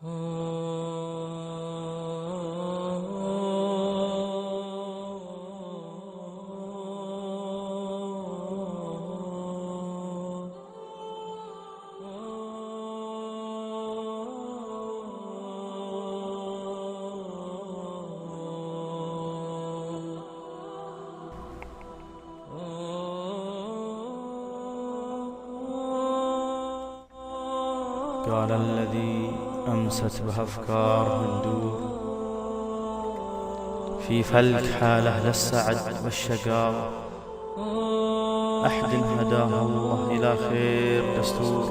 قال الذي أمست به أفكار من دور في فلك حال أهل السعد والشقاوة، أحد هداه الله إلى خير دستور،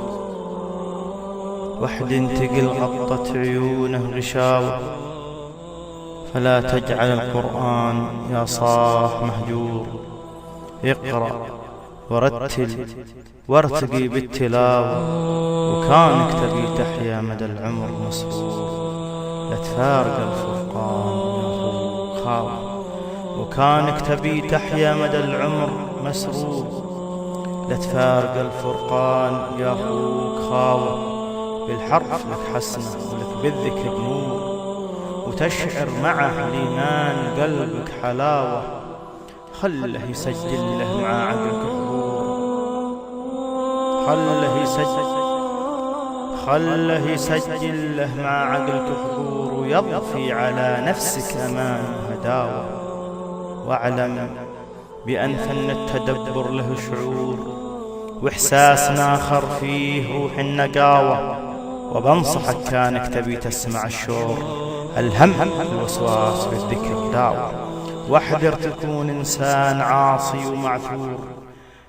وحد تقل غطت عيونه غشاوة، فلا تجعل القرآن يا صاح مهجور، اقرأ ورتل وارتقي بالتلاوة، وكانك تبي تحيا مدى العمر مسرور، لا تفارق الفرقان يا أخو خاوة، وكانك تبي تحيا مدى العمر مسرور، لا تفارق الفرقان يا أخو خاوة، بالحرف لك حسنة ولك بالذكر نور، وتشعر معه الإيمان قلبك حلاوة، خله يسجل له مع عقلك حضور، خله يسجل له مع عقلك حضور، ويضفي على نفسك أمان وهداوة، واعلم بأن فن التدبر له شعور، وإحساس آخر فيه روح النقاوة، وبنصحك كانك تبي تسمع الشور، الهم الوسواس بالذكر داوة، واحذر تكون إنسان عاصي ومعثور،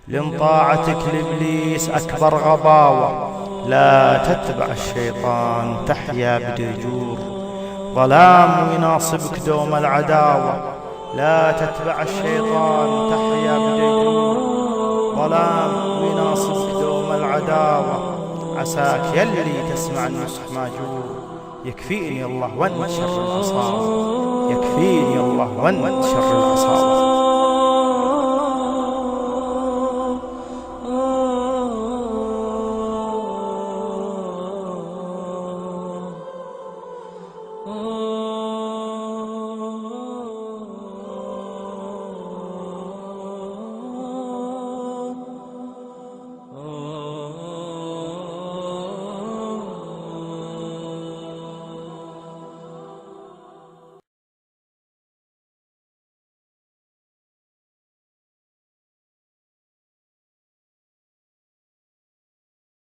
لأن طاعتك لإبليس أكبر غباوة، لا تتبع الشيطان تحيا بديجور، ظلام يناصبك دوم العداوة، لا تتبع الشيطان تحيا بديجور، ظلام يناصبك دوم العداوة، عساك يلي تسمع النصح ماجور، يكفيني الله وانت شر العصاوة، يكفيني الله وانت شر العصاوة.